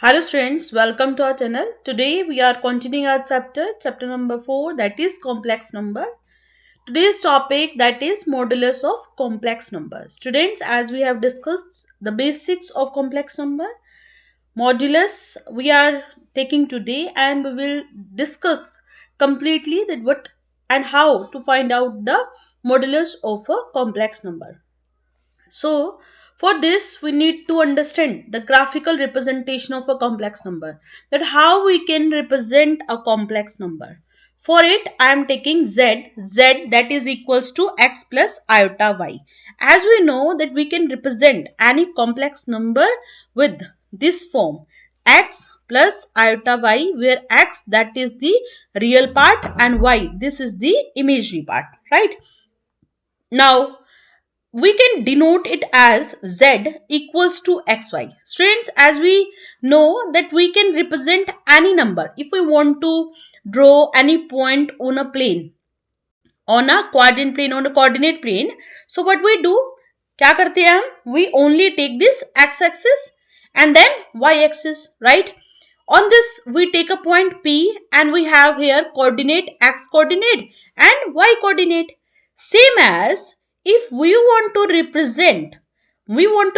Hello students, welcome to our channel. Today we are continuing our chapter number 4, that is complex number. Today's topic, that is modulus of complex numbers. Students, as we have discussed the basics of complex number, modulus we are taking today, and we will discuss completely that what and how to find out the modulus of a complex number. So, for this, we need to understand the graphical representation of a complex number, that how we can represent a complex number. For it, I am taking z that is equals to x plus iota y. As we know that we can represent any complex number with this form, x plus iota y, where x that is the real part and y this is the imaginary part, right? Now, we can denote it as z equals to xy. Students, as we know that we can represent any number. If we want to draw any point on a plane, on a quadrant plane, on a coordinate plane, so what we do, क्या करते हैं हम? We only take this x-axis and then y-axis, right? On this, we take a point P and we have here coordinate x coordinate and y coordinate. Same as if we want to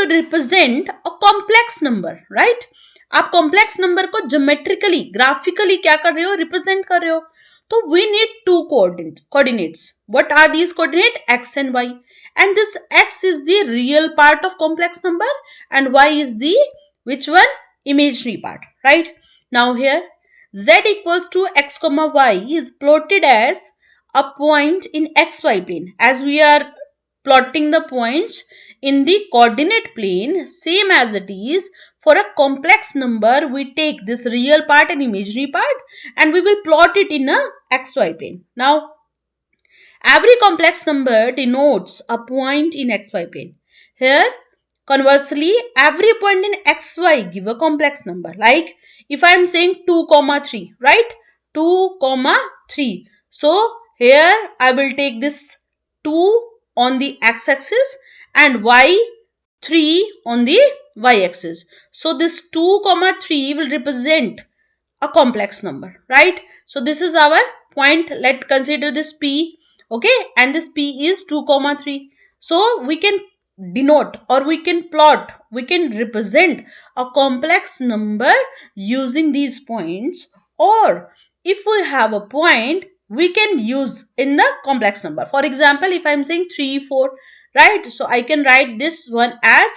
represent a complex number, right? आप complex number को geometrically, graphically क्या कर रहे हो? Represent कर रहे हो. So we need two coordinates. What are these coordinates? X and y. And this x is the real part of complex number and y is the which one? Imaginary part, right? Now here z equals to x comma y is plotted as a point in xy plane. As we are plotting the points in the coordinate plane, same as it is for a complex number, we take this real part and imaginary part and we will plot it in a xy plane. Now, every complex number denotes a point in xy plane. Here, conversely, every point in xy give a complex number. Like if I am saying 2, 3, right? 2, 3. So, here I will take this 2 on the x-axis and y3 on the y-axis. So this 2, 3 will represent a complex number, right? So this is our point. Let's consider this P, okay? And this P is 2, 3. So we can denote or we can plot, we can represent a complex number using these points, or if we have a point, we can use in the complex number. For example, if I am saying 3, 4, right? So I can write this one as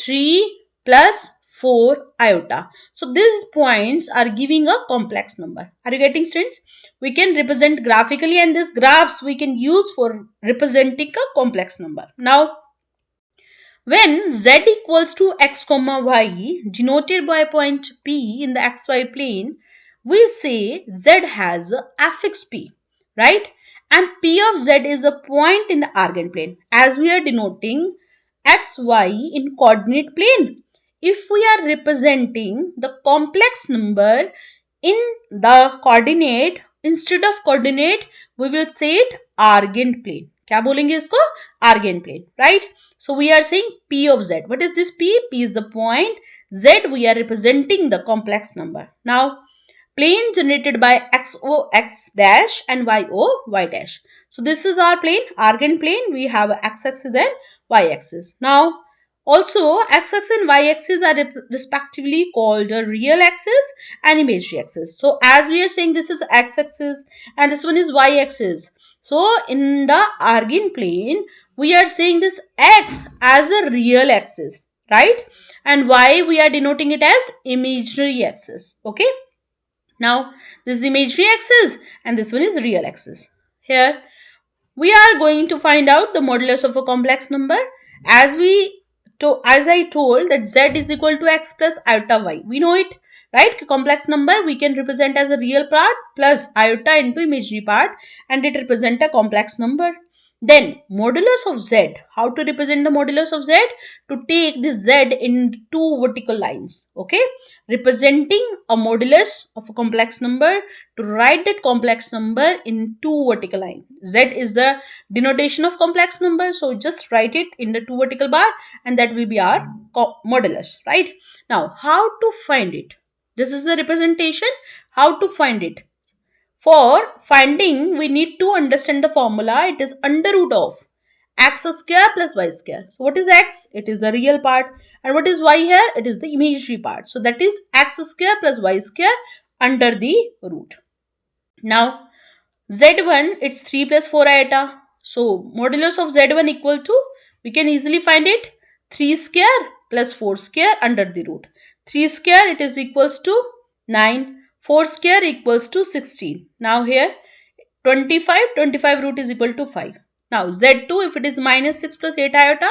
3 plus 4 iota. So these points are giving a complex number. Are you getting, students? We can represent graphically, and these graphs we can use for representing a complex number. Now, when z equals to x comma y denoted by point P in the xy plane, we say z has a affix P, right? And P of z is a point in the argand plane, as we are denoting xy in coordinate plane. If we are representing the complex number in the coordinate, instead of coordinate, we will say it argand plane. क्या बोलेंगे इसको? Argand plane, right? So we are saying P of z. What is this P? P is the point. Z, we are representing the complex number. Now, plane generated by XO X dash and YO Y dash. So this is our plane, argand plane. We have x-axis and y-axis. Now, also x-axis and y-axis are respectively called the real axis and imaginary axis. So as we are saying, this is x-axis and this one is y-axis. So in the argand plane, we are saying this x as a real axis, right? And y we are denoting it as imaginary axis, okay? Now, this is imaginary axis and this one is real axis. Here, we are going to find out the modulus of a complex number. As I told that z is equal to x plus iota y. We know it, right? Complex number we can represent as a real part plus iota into imaginary part, and it represents a complex number. Then modulus of z. How to represent the modulus of z? To take this z in two vertical lines. Okay, representing a modulus of a complex number, to write that complex number in two vertical lines. Z is the denotation of complex number, so just write it in the two vertical bar, and that will be our modulus, right? Now, how to find it? This is the representation. How to find it? For finding, we need to understand the formula. It is under root of x square plus y square. So what is x? It is the real part. And what is y here? It is the imaginary part. So that is x square plus y square under the root. Now z1, it's 3 plus 4 iota. So modulus of z1 equal to, we can easily find it, 3 square plus 4 square under the root. 3 square, it is equals to 9. 4 square equals to 16. Now here 25 root is equal to 5. Now z2, if it is minus 6 plus 8 iota,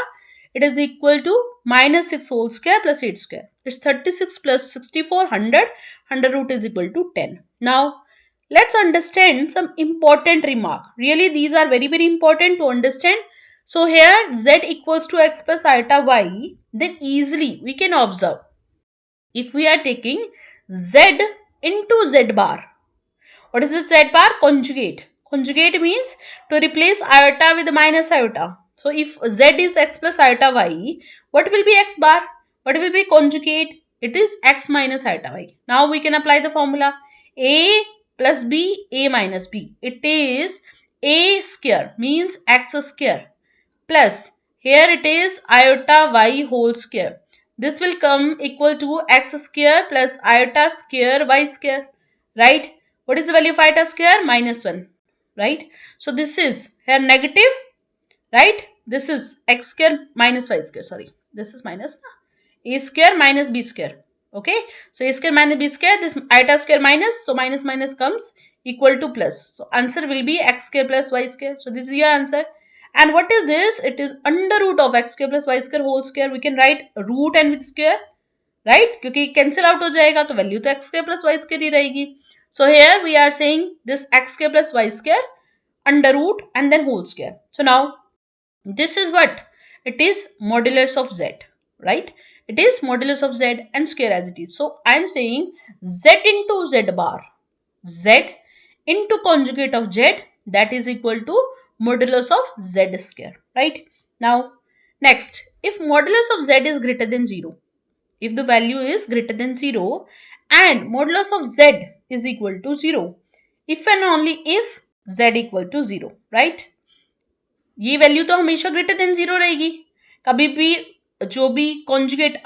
it is equal to minus 6 whole square plus 8 square. It's 36 plus 64, 100. 100 root is equal to 10. Now let's understand some important remark. Really, these are very, very important to understand. So here z equals to x plus iota y, then easily we can observe, if we are taking z into z bar. What is this z bar? Conjugate. Conjugate means to replace iota with minus iota. So if z is x plus iota y, what will be x bar? What will be conjugate? It is x minus iota y. Now we can apply the formula. A plus b, a minus b. It is a square, means x square, plus here it is iota y whole square. This will come equal to x square plus iota square y square, right? What is the value of iota square? Minus 1, right? So this is here negative, right? This is x square minus y square, sorry. This is minus a square minus b square, okay? So a square minus b square, this iota square minus, so minus minus comes equal to plus. So answer will be x square plus y square. So this is your answer. And what is this? It is under root of x square plus y square whole square. We can write root and with square, right? क्योंकि cancel out हो जाएगा तो value तो x square plus y square ही रहेगी. So here we are saying this x square plus y square under root and then whole square. So now this is what? It is modulus of z, right? It is modulus of z and square as it is. So I am saying z into z bar, z into conjugate of z, that is equal to modulus of z square, right? Now next, if modulus of z is greater than 0, if the value is greater than 0 and modulus of z is equal to 0, if and only if z equal to 0, right? ये value तो हमेशा greater than 0 रहेगी. कभी भी जो भी conjugate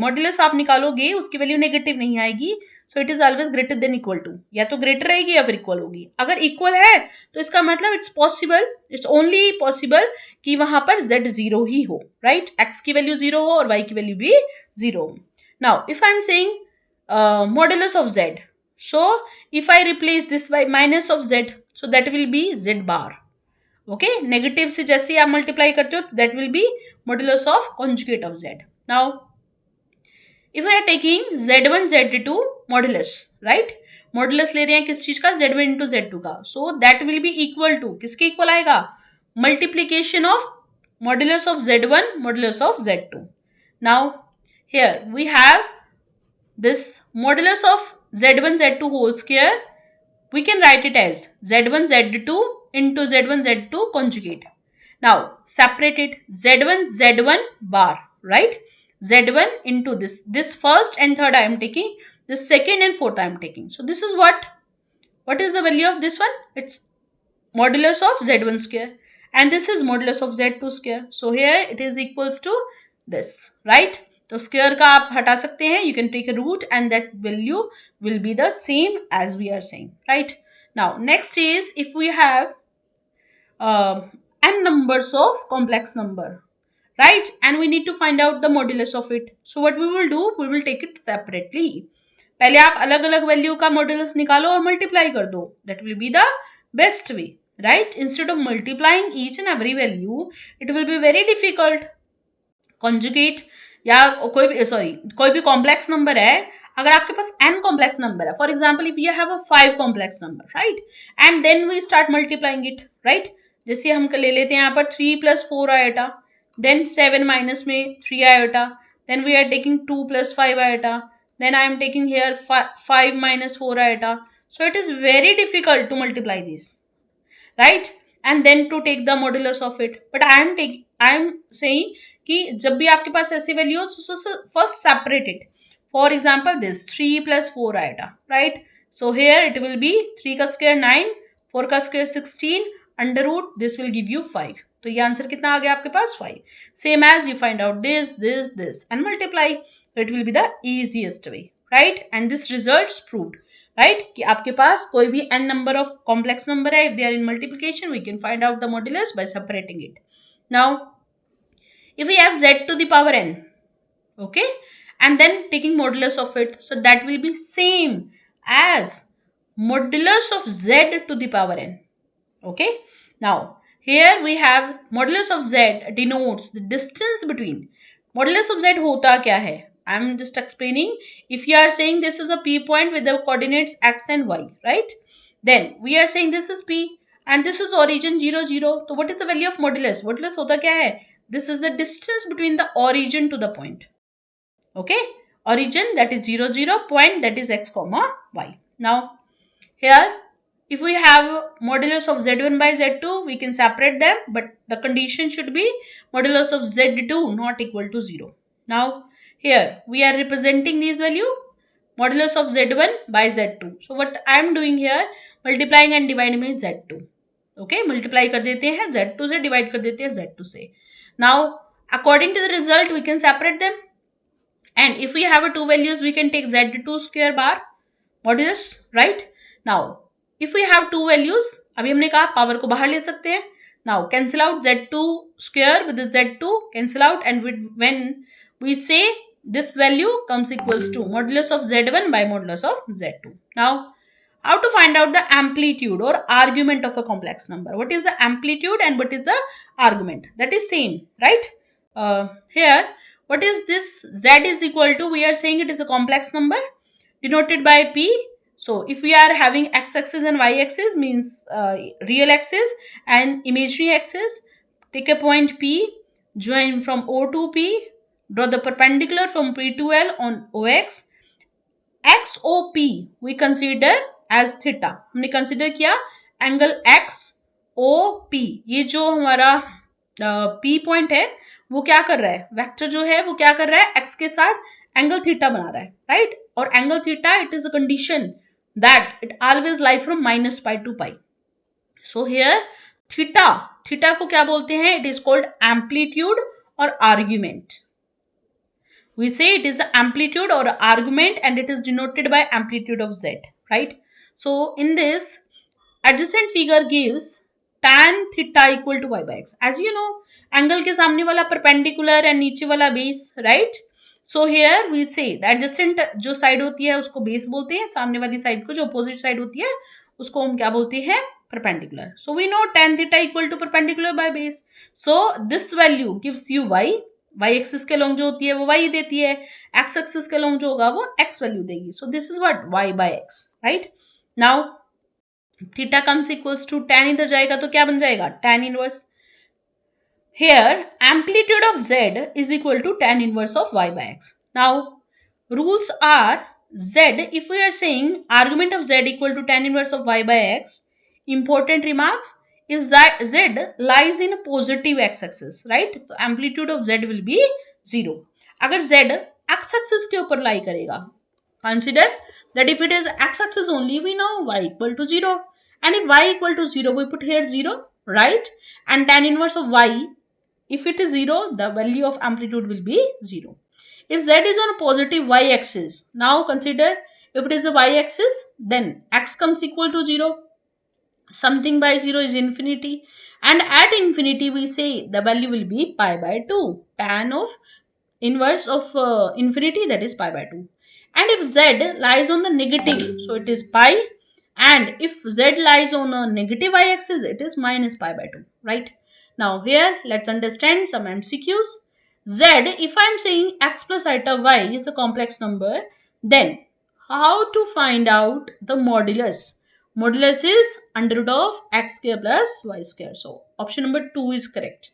modulus आप निकालोगे उसकी वैल्यू नेगेटिव नहीं आएगी. So it is always greater than equal to, या तो ग्रेटर रहेगी या फिर इक्वल होगी. अगर इक्वल है तो इसका मतलब it's possible, it's only possible कि वहां पर z 0 ही हो, राइट? x की वैल्यू 0 हो और y की वैल्यू भी 0 हो. Now if I am saying modulus of z, so if I replace this by minus of z, so that will be z bar. Okay, negative से जैसे आप मल्टीप्लाई करते हो that will B modulus of conjugate of z. Now if I R taking z1 z2 modulus, right? Modulus ले रहे हैं किस चीज का? z1 इंटू z2 का. So that will be equal to, किसके इक्वल आएगा? Multiplication of modulus of z1 modulus of z2. Now here we have this modulus of z1 z2 whole square. We can write it as z1 z2 into z1 z2 conjugate. Now separate it, z1 z1 bar, right? z1 into this first and third I am taking, this second and fourth I am taking. So this is what is the value of this one? It's modulus of z1 square and this is modulus of z2 square. So here it is equals to this, right? तो square का आप हटा सकते हैं. You can take a root and that value will be the same as we are saying, right? Now next is if we have n numbers of complex number, right? And we need to find out the modulus of it. So what we will do, we will take it separately. पहले आप अलग अलग value का modulus निकालो और multiply कर दो. That will be the best way, right? Instead of multiplying each and every value it will be very difficult. Conjugate या कोई भी कॉम्प्लेक्स नंबर है, अगर आपके पास n कॉम्प्लेक्स नंबर है, for example if you have a 5 complex number, right? And then we start multiplying it, right? जैसे हम ले लेते हैं यहाँ पर 3 plus 4 आयोटा, देन 7 माइनस में 3 iota, then we are taking 2 plus 5 iota, then I am taking here 5 minus 4 iota. So it is very difficult to multiply this, right? And then to take the modulus of it. But I am saying कि जब भी आपके पास ऐसी वैल्यू हो तो first separate it. For example, this 3 plus 4 आएगा, right? So here it will be 3 का square 9, 4 का square 16, under root this will give you 5. तो ये आंसर कितना आ गया आपके पास 5. Same as you find out this and multiply. It will be the easiest way, right? And this results proved, right? कि आपके पास कोई भी n number of complex number है, if they are in multiplication, we can find out the modulus by separating it. Now, if we have z to the power n, okay, and then taking modulus of it, so that will be same as modulus of z to the power n. Okay, now here we have modulus of z denotes the distance between. Modulus of z hota kya hai? I am just explaining. If you are saying this is a p point with the coordinates x and y, right? Then we are saying this is p and this is origin 0 0. So what is the value of modulus? Modulus hota kya hai? This is the distance between the origin to the point. Okay, origin that is 0 0, point that is x comma y. Now here if we have modulus of z1 by z2, we can separate them, but the condition should be modulus of z2 not equal to 0. Now here we are representing these value modulus of z1 by z2. So what I am doing here, multiplying and dividing with z2. Okay, multiply कर देते हैं z2 से, divide कर देते हैं z2 से. Now according to the result we can separate them. And if we have two values, we can take z2 square bar modulus, right? Now, if we have two values, अभी हमने कहा power को बाहर ले सकते हैं. Now, cancel out z2 square with the z2, cancel out, and when we say this value comes equals to modulus of z1 by modulus of z2. Now, how to find out the amplitude or argument of a complex number? What is the amplitude and what is the argument? That is same, right? Here, what is this? Z is equal to, we are saying it is a complex number denoted by P. So if we are having x-axis and y-axis, means real axis and imaginary axis, take a point P, join from O to P, draw the perpendicular from P to L on OX. XOP we consider as theta. हमने consider किया angle XOP. ये जो हमारा P point है वो क्या कर रहा है, वेक्टर जो है वो क्या कर रहा है, x के साथ एंगल थीटा बना रहा है, राइट? और angle theta it is a condition that it always lie from -π to π. So here theta को क्या बोलते हैं? इट इज कॉल्ड एम्पलीट्यूड और argument. We say it is amplitude or argument and it is denoted by amplitude of z, right? So in this adjacent figure gives tan theta equal to y by x. As you know, angle के सामने वाला perpendicular and नीचे वाला base, right? So here we say the adjacent जो side होती है उसको base बोलते हैं, सामने वाली side को जो opposite side होती है उसको हम क्या बोलते हैं? Perpendicular. So we know tan theta equal to perpendicular by base. So this value gives you y. y axis के लॉन्ग जो होती है वो y देती है, x एक्सिस के लॉन्ग जो होगा वो x वैल्यू देगी. So this is what y by x, right? Now theta comes equals to tan, इधर जाएगा तो क्या बन जाएगा? tan inverse. Here amplitude of z is equal to tan inverse of y by x. Now rules are z, if we are saying argument of z equal to tan inverse of y by x, important remarks, if z lies in a positive x-axis, right? तो amplitude of z will be 0. अगर z x-axis के ऊपर lie करेगा, consider that if it is x-axis only, we know y equal to 0. And if y equal to 0, we put here 0, right? And tan inverse of y, if it is 0, the value of amplitude will be 0. If z is on a positive y-axis, now consider if it is a y-axis, then x comes equal to 0. Something by 0 is infinity, and at infinity we say the value will be pi by 2. Tan of inverse of infinity, that is pi by 2. And if z lies on the negative, so it is pi, and if z lies on a negative y-axis, it is minus pi by 2, right? Now here let's understand some MCQs. Z, if I am saying x plus iota y is a complex number, then how to find out the modulus? Modulus is under root of x square plus y square. So option number 2 is correct,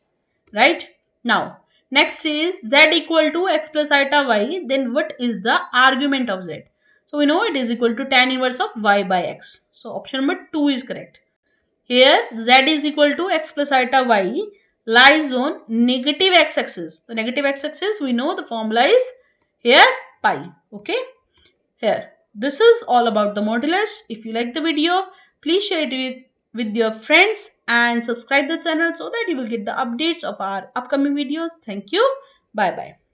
right? Now next is z equal to x plus iota y. Then what is the argument of z? So we know it is equal to tan inverse of y by x. So option number 2 is correct. Here z is equal to x plus iota y lies on negative x-axis. The negative x-axis, we know the formula is here pi. Okay, here. This is all about the modulus. If you like the video, please share it with your friends and subscribe the channel so that you will get the updates of our upcoming videos. Thank you. Bye bye.